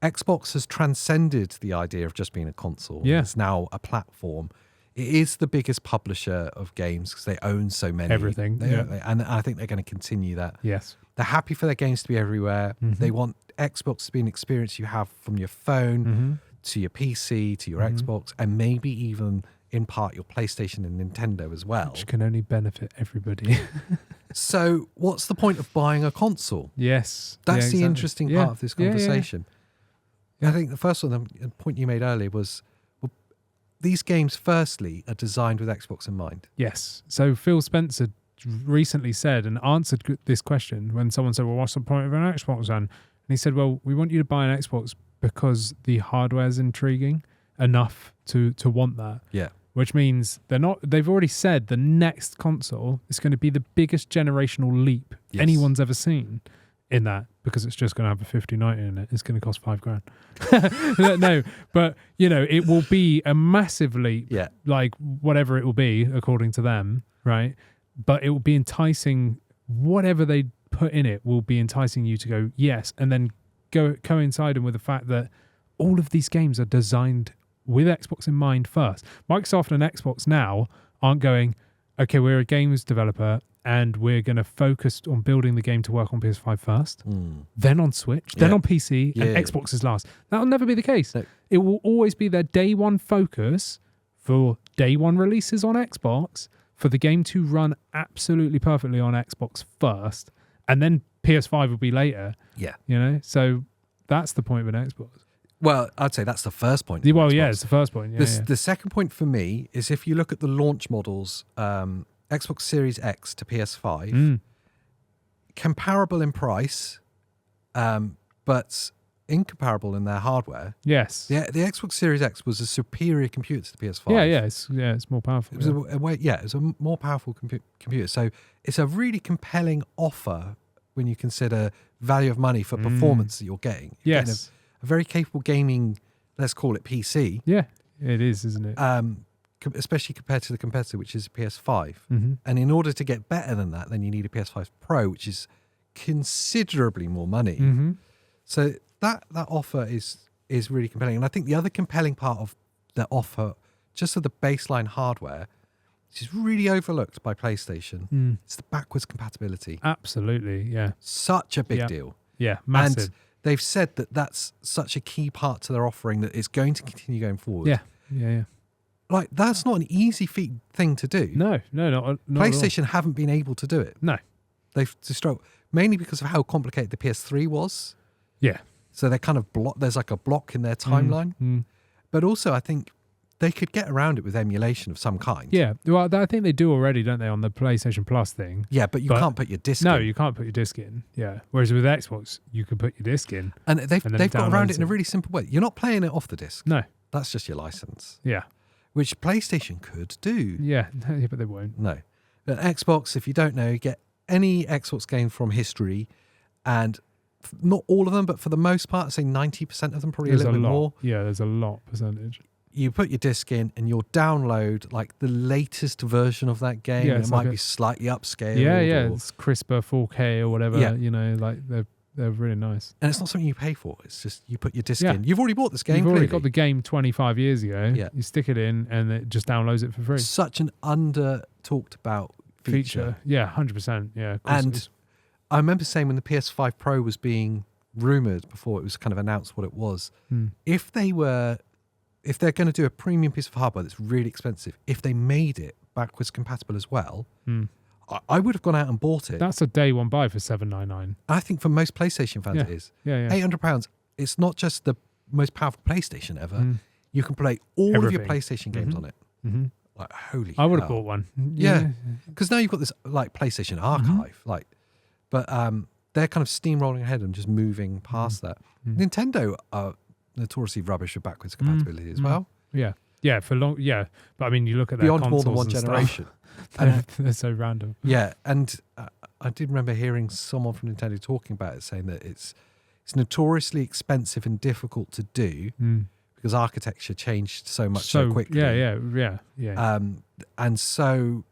Xbox has transcended the idea of just being a console. Yeah. It's now a platform. It is the biggest publisher of games because they own so many. Everything, And I think they're going to continue that. Yes. They're happy for their games to be everywhere. They want Xbox to be an experience you have from your phone to your PC to your Xbox, and maybe even in part your PlayStation and Nintendo as well. Which can only benefit everybody. So what's the point of buying a console? Yes. That's Yeah, the exactly. interesting part of this Yeah, yeah, yeah. conversation. I think the first one, the point you made earlier was, well, these games firstly are designed with Xbox in mind. Yes. So Phil Spencer recently said and answered this question when someone said, well, what's the point of an Xbox then? And he said, well, we want you to buy an Xbox because the hardware is intriguing enough to want that. Yeah. Which means they've already said the next console is going to be the biggest generational leap anyone's ever seen in that, because it's just going to have a 5090 in it. It's going to cost $5,000. No, but it will be a massive leap, like whatever it will be according to them, right? But it will be enticing. Whatever they put in it will be enticing you to go yes, and then coinciding with the fact that all of these games are designed with Xbox in mind first. Microsoft and Xbox now aren't going, okay, we're a games developer and we're going to focus on building the game to work on PS5 first, then on Switch, then on PC, and Xbox is last. That'll never be the case. No. It will always be their day one focus for day one releases on Xbox, for the game to run absolutely perfectly on Xbox first, and then PS5 will be later. Yeah. So that's the point of an Xbox. Well, I'd say that's the first point. Well, yeah, it's the first point. The second point for me is if you look at the launch models, Xbox Series X to PS5, comparable in price, but incomparable in their hardware. Yes. The Xbox Series X was a superior computer to the PS5. Yeah, it's more powerful. It was a more powerful computer. So it's a really compelling offer when you consider value of money for performance that you're getting. You're getting a very capable gaming, let's call it PC. Yeah, it is, isn't it? Especially compared to the competitor, which is a PS5. And in order to get better than that, then you need a PS5 Pro, which is considerably more money. So that offer is really compelling. And I think the other compelling part of the offer, just of the baseline hardware, which is really overlooked by PlayStation, it's the backwards compatibility. Absolutely, yeah. Such a big deal. Yeah, massive. And they've said that that's such a key part to their offering that it's going to continue going forward. Yeah. Like, that's not an easy thing to do. No, not PlayStation haven't been able to do it. No. They've struggled, mainly because of how complicated the PS3 was. Yeah. So they're kind of there's like a block in their timeline. But also, I think they could get around it with emulation of some kind. Yeah. Well, I think they do already, don't they, on the PlayStation Plus thing? Yeah, but you can't put your disc in. No, you can't put your disc in. Yeah. Whereas with Xbox, you can put your disc in. And they've got around it in a really simple way. You're not playing it off the disc. No. That's just your license. Yeah. Which PlayStation could do. Yeah, but they won't. No. But Xbox, if you don't know, you get any Xbox game from history, and not all of them, but for the most part, say 90% of them, probably a little bit more. Yeah, there's a lot percentage. You put your disc in and you'll download like the latest version of that game. Yeah, it might be slightly upscaled. Yeah, it's crisper 4K or whatever. Yeah. Like they're really nice. And it's not something you pay for. It's just you put your disc in. You've already bought this game. You've already got the game 25 years ago. Yeah. You stick it in and it just downloads it for free. Such an under talked about feature. Yeah, 100%. Yeah, of course. And I remember saying when the PS5 Pro was being rumored before it was kind of announced what it was, if they're going to do a premium piece of hardware that's really expensive, if they made it backwards compatible as well, I would have gone out and bought it. That's a day one buy for $799. I think for most PlayStation fans it is. Yeah. £800. It's not just the most powerful PlayStation ever. You can play all of your PlayStation games on it. Like, holy I would have hell. bought one. Yeah. Because now you've got this like PlayStation archive. But they're kind of steamrolling ahead and just moving past that. Nintendo are notoriously rubbish with backwards compatibility as well. Yeah, for long. Yeah, but I mean, you look at their beyond more than consoles one and generation. They're so random. Yeah, and I did remember hearing someone from Nintendo talking about it, saying that it's notoriously expensive and difficult to do because architecture changed so much so quickly. Yeah. And so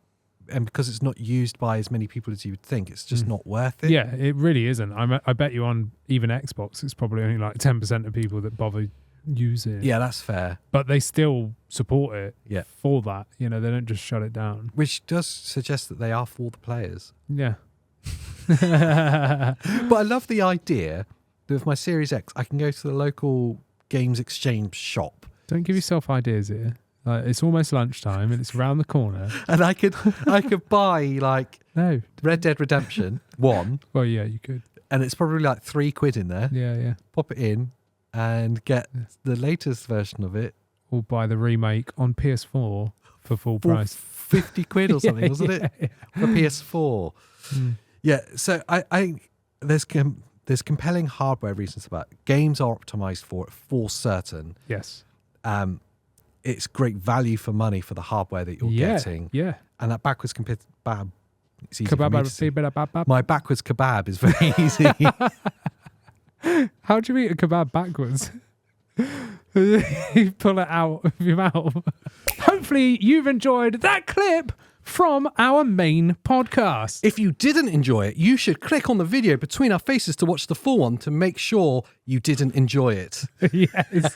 and because it's not used by as many people as you would think, it's just not worth it. Yeah, it really isn't. I bet you on even Xbox, it's probably only like 10% of people that bother use it. Yeah, that's fair. But they still support it Yeah. for that. You know, they don't just shut it down. Which does suggest that they are for the players. Yeah. But I love the idea that with my Series X, I can go to the local games exchange shop. Don't give yourself ideas here. It's almost lunchtime and it's around the corner. And I could buy like No. Red Dead Redemption 1, Well, yeah, you could. and it's probably like £3 in there. Yeah. Pop it in and get the latest version of it Or buy the remake on PS4 for full for price. £50 or something, wasn't it? For PS4. Yeah, so I think there's compelling hardware reasons about it. Games are optimized for certain. Yes. It's great value for money for the hardware that you're getting. Yeah. And that backwards kebab, it's easy for me to see. Kebab. My backwards kebab is very easy. How do you eat a kebab backwards? You pull it out of your mouth. Hopefully you've enjoyed that clip from our main podcast. If you didn't enjoy it, you should click on the video between our faces to watch the full one to make sure you didn't enjoy it. Yes.